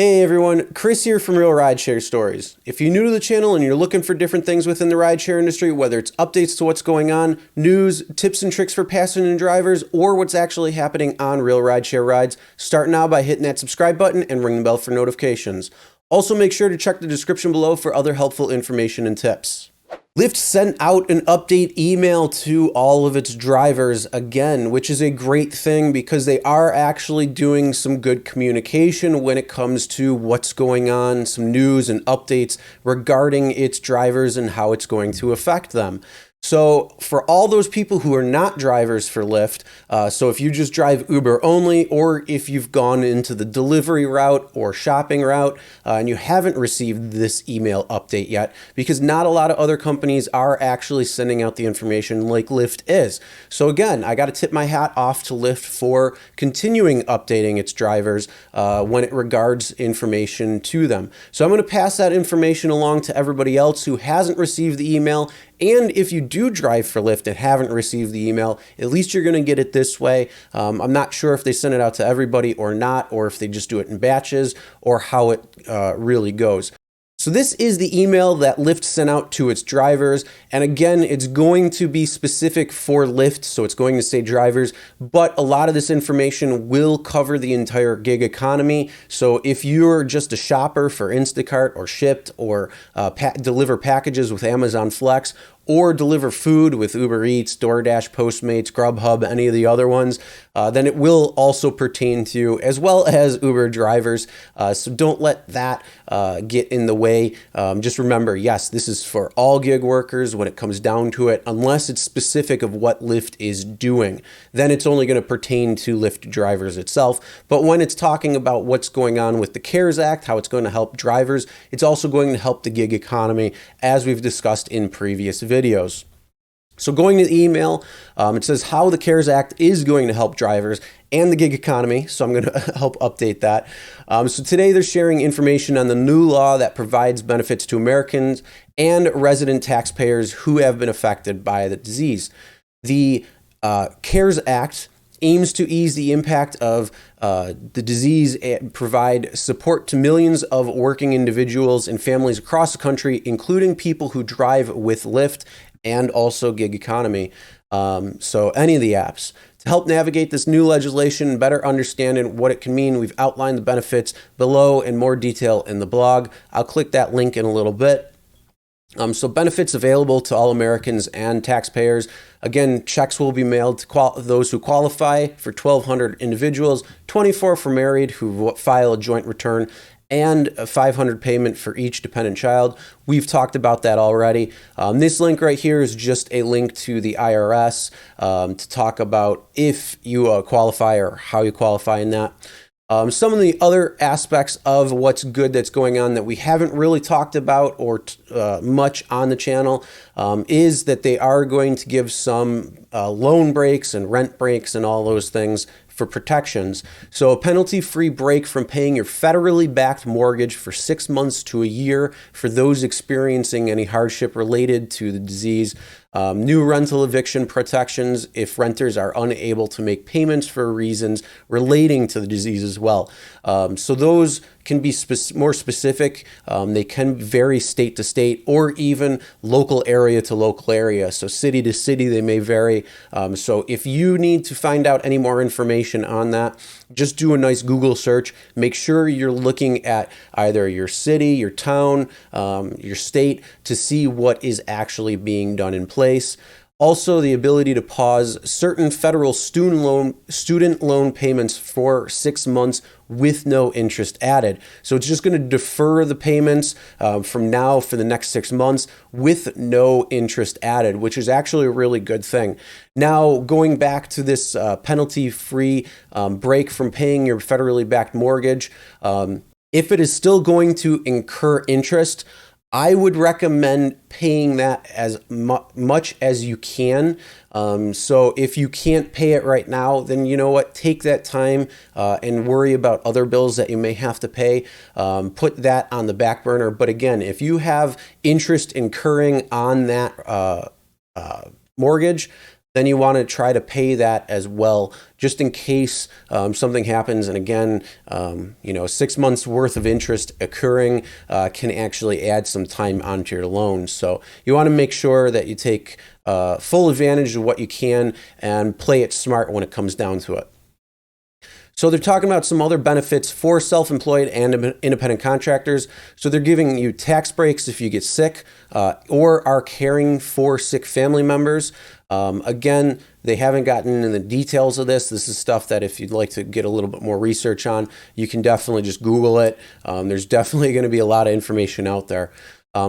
Hey everyone, Chris here from Real Rideshare Stories. If you're new to the channel and you're looking for different things within the rideshare industry, whether it's updates to what's going on, news, tips and tricks for passenger drivers, or what's actually happening on real rideshare rides, start now by hitting that subscribe button and ring the bell for notifications. Also make sure to check the description below for other helpful information and tips. Lyft sent out an update email to all of its drivers again, which is a great thing because they are actually doing some good communication when it comes to what's going on, some news and updates regarding its drivers and how it's going to affect them. So for all those people who are not drivers for Lyft, so if you just drive Uber only, or if you've gone into the delivery route or shopping route and you haven't received this email update yet, because not a lot of other companies are actually sending out the information like Lyft is. So again, I got to tip my hat off to Lyft for continuing updating its drivers when it regards information to them. So I'm going to pass that information along to everybody else who hasn't received the email. And if you do drive for Lyft and haven't received the email, at least you're going to get it this way. I'm not sure if they send it out to everybody or not, or if they just do it in batches, or how it really goes. So this is the email that Lyft sent out to its drivers. And again, it's going to be specific for Lyft, so it's going to say drivers, but a lot of this information will cover the entire gig economy. So if you're just a shopper for Instacart or Shipt, or deliver packages with Amazon Flex, or deliver food with UberEATS, DoorDash, Postmates, Grubhub, any of the other ones, then it will also pertain to, as well as Uber drivers. So don't let that get in the way. Just remember, yes, this is for all gig workers when it comes down to it, unless it's specific of what Lyft is doing. Then it's only going to pertain to Lyft drivers itself. But when it's talking about what's going on with the CARES Act, how it's going to help drivers, it's also going to help the gig economy, as we've discussed in previous videos. So going to the email, it says how the CARES Act is going to help drivers and the gig economy. So I'm going to help update that. So today they're sharing information on the new law that provides benefits to Americans and resident taxpayers who have been affected by the disease. The CARES Act aims to ease the impact of the disease and provide support to millions of working individuals and families across the country, including people who drive with Lyft and also gig economy. So any of the apps. To help navigate this new legislation and better understanding what it can mean, we've outlined the benefits below in more detail in the blog. I'll click that link in a little bit. So benefits available to all Americans and taxpayers. Again, checks will be mailed to those who qualify for 1,200 individuals, 24 for married who file a joint return, and a $500 payment for each dependent child. We've talked about that already. This link right here is just a link to the IRS to talk about if you qualify or how you qualify in that. Some of the other aspects of what's good that's going on that we haven't really talked about or much on the channel is that they are going to give some loan breaks and rent breaks and all those things for protections. So a penalty-free break from paying your federally backed mortgage for 6 months to a year for those experiencing any hardship related to the disease. New rental eviction protections if renters are unable to make payments for reasons relating to the disease as well. So those can be more specific. They can vary state to state or even local area to local area. So city to city, they may vary. So if you need to find out any more information on that, just do a nice Google search. Make sure you're looking at either your city, your town, your state to see what is actually being done in place. Also, the ability to pause certain federal student loan payments for 6 months with no interest added. So it's just going to defer the payments from now for the next 6 months with no interest added, which is actually a really good thing. Now, going back to this penalty-free break from paying your federally backed mortgage, if it is still going to incur interest, I would recommend paying that as much as you can. So if you can't pay it right now, then you know what, take that time and worry about other bills that you may have to pay. Put that on the back burner. But again, if you have interest incurring on that mortgage, then you want to try to pay that as well, just in case something happens. And again, 6 months worth of interest occurring can actually add some time onto your loan. So you want to make sure that you take full advantage of what you can and play it smart when it comes down to it. So they're talking about some other benefits for self-employed and independent contractors. So they're giving you tax breaks if you get sick or are caring for sick family members. Again, they haven't gotten into the details of this. This is stuff that if you'd like to get a little bit more research on, you can definitely just Google it. There's definitely going to be a lot of information out there.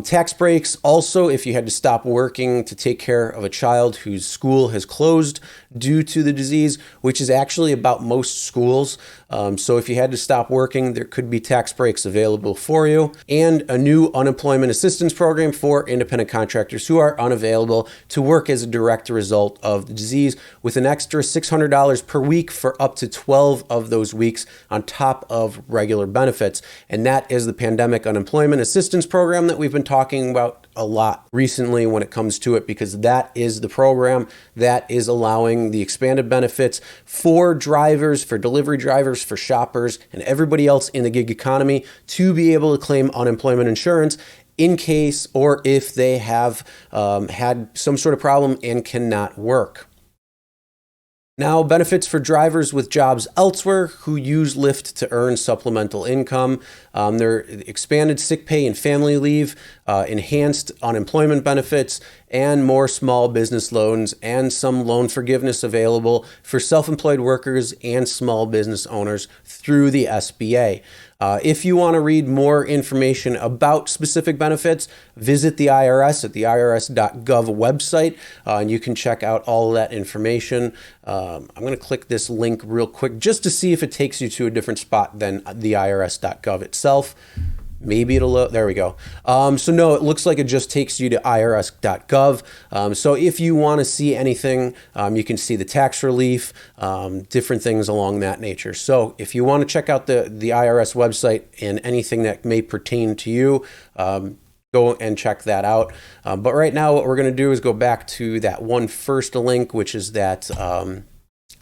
Tax breaks also if you had to stop working to take care of a child whose school has closed due to the disease, which is actually about most schools. So if you had to stop working, there could be tax breaks available for you, and a new unemployment assistance program for independent contractors who are unavailable to work as a direct result of the disease, with an extra $600 per week for up to 12 of those weeks on top of regular benefits. And that is the pandemic unemployment assistance program that we've been talking about a lot recently when it comes to it, because that is the program that is allowing the expanded benefits for drivers, for delivery drivers, for shoppers, and everybody else in the gig economy to be able to claim unemployment insurance in case or if they have had some sort of problem and cannot work. Now, benefits for drivers with jobs elsewhere who use Lyft to earn supplemental income. Their expanded sick pay and family leave, enhanced unemployment benefits, and more small business loans and some loan forgiveness available for self-employed workers and small business owners through the SBA. If you want to read more information about specific benefits, visit the IRS at the irs.gov website, and you can check out all of that information. I'm going to click this link real quick just to see if it takes you to a different spot than the irs.gov itself. Maybe it'll load. There we go. So no, it looks like it just takes you to irs.gov. So if you want to see anything, you can see the tax relief, different things along that nature. So if you want to check out the IRS website and anything that may pertain to you, go and check that out. But right now, what we're going to do is go back to that one first link, which is that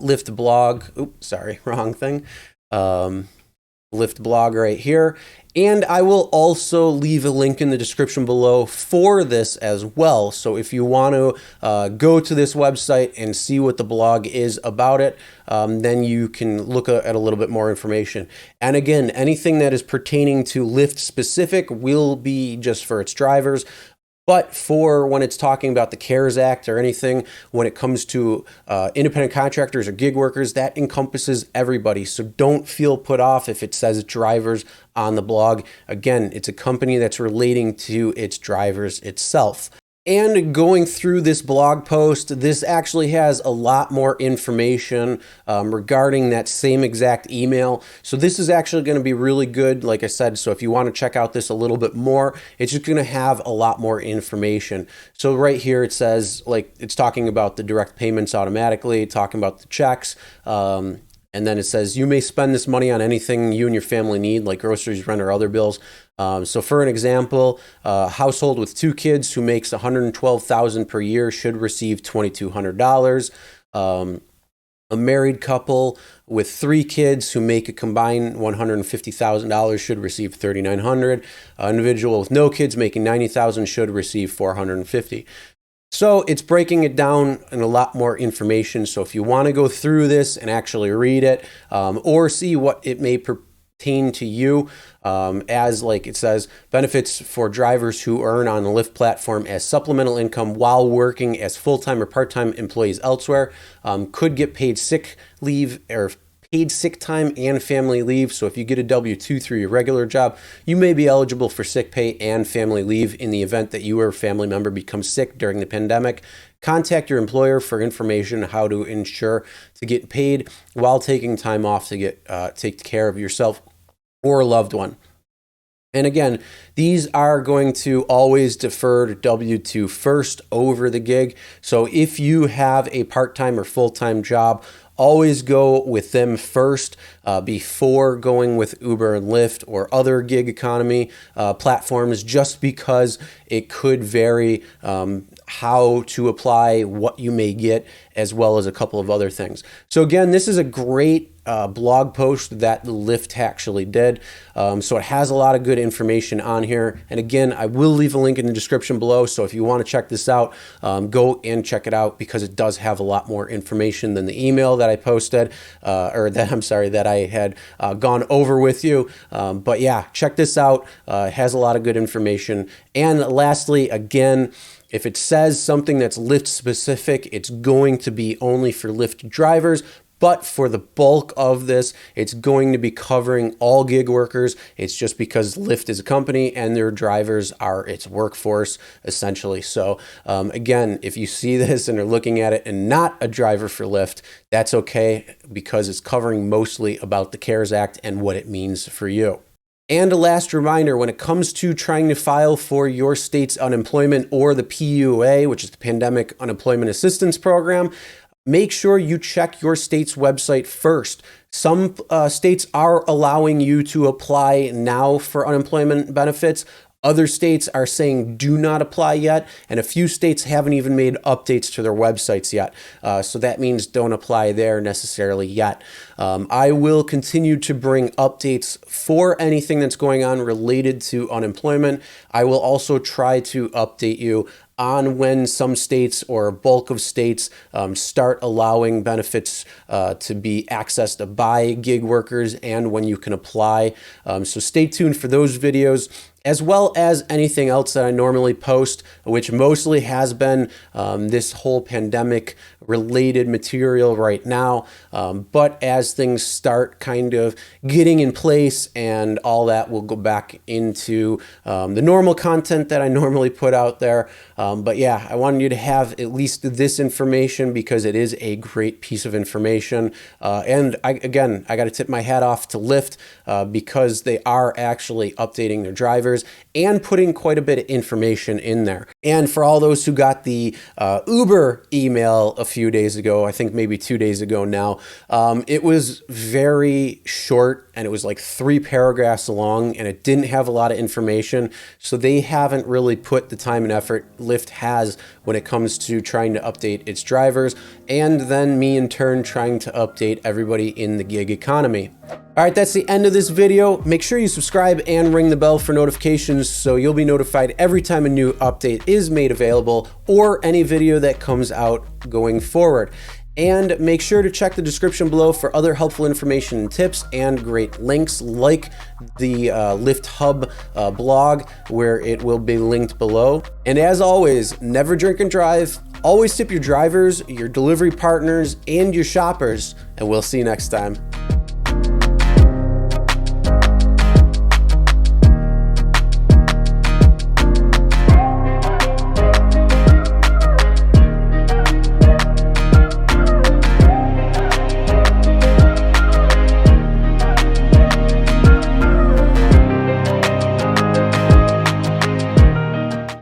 Lyft Blog. Oops, sorry, wrong thing. Lyft Blog right here. And I will also leave a link in the description below for this as well. So if you want to go to this website and see what the blog is about it, then you can look at a little bit more information. And again, anything that is pertaining to Lyft specific will be just for its drivers. But for when it's talking about the CARES Act or anything, when it comes to independent contractors or gig workers, that encompasses everybody. So don't feel put off if it says drivers on the blog. Again, it's a company that's relating to its drivers itself. And going through this blog post, this actually has a lot more information regarding that same exact email. So this is actually going to be really good, like I said. So if you want to check out this a little bit more, it's just going to have a lot more information. So right here it says, like, it's talking about the direct payments automatically, talking about the checks. And then it says, you may spend this money on anything you and your family need, like groceries, rent, or other bills. So for an example, a household with 2 kids who makes $112,000 per year should receive $2,200. A married couple with 3 kids who make a combined $150,000 should receive $3,900. An individual with no kids making $90,000 should receive $450. So it's breaking it down in a lot more information. So if you want to go through this and actually read it or see what it may pertain to you, as like it says, benefits for drivers who earn on the Lyft platform as supplemental income while working as full-time or part-time employees elsewhere, could get paid sick leave or paid sick time and family leave. So if you get a W-2 through your regular job, you may be eligible for sick pay and family leave in the event that you or a family member becomes sick during the pandemic. Contact your employer for information on how to ensure to get paid while taking time off to get take care of yourself or a loved one. And again, these are going to always defer to W-2 first over the gig. So if you have a part-time or full-time job, always go with them first before going with Uber and Lyft or other gig economy platforms, just because it could vary how to apply, what you may get, as well as a couple of other things. So again, this is a great blog post that Lyft actually did. So it has a lot of good information on here. And again, I will leave a link in the description below. So if you want to check this out, go and check it out, because it does have a lot more information than the email that I posted, that I had gone over with you. But yeah, check this out. It has a lot of good information. And lastly, again, if it says something that's Lyft specific, it's going to be only for Lyft drivers. But for the bulk of this, it's going to be covering all gig workers. It's just because Lyft is a company and their drivers are its workforce, essentially. So again, if you see this and are looking at it and not a driver for Lyft, that's okay, because it's covering mostly about the CARES Act and what it means for you. And a last reminder, when it comes to trying to file for your state's unemployment, or the PUA, which is the Pandemic Unemployment Assistance Program, make sure you check your state's website first. Some states are allowing you to apply now for unemployment benefits. Other states are saying do not apply yet, and a few states haven't even made updates to their websites yet. So that means don't apply there necessarily yet. I will continue to bring updates for anything that's going on related to unemployment. I will also try to update you on when some states or a bulk of states start allowing benefits to be accessed by gig workers, and when you can apply. So stay tuned for those videos, as well as anything else that I normally post, which mostly has been this whole pandemic related material right now. But as things start kind of getting in place and all that, we'll go back into the normal content that I normally put out there. But yeah, I wanted you to have at least this information, because it is a great piece of information. And I got to tip my hat off to Lyft, because they are actually updating their drivers and putting quite a bit of information in there. And for all those who got the Uber email a few days ago, I think maybe 2 days ago now, it was very short, and it was like 3 paragraphs long, and it didn't have a lot of information. So they haven't really put the time and effort Lyft has when it comes to trying to update its drivers, and then me in turn trying to update everybody in the gig economy. All right, that's the end of this video. Make sure you subscribe and ring the bell for notifications, so you'll be notified every time a new update is made available, or any video that comes out going forward. And make sure to check the description below for other helpful information and tips, and great links like the Lyft Hub blog, where it will be linked below. And as always, never drink and drive. Always tip your drivers, your delivery partners, and your shoppers. And we'll see you next time.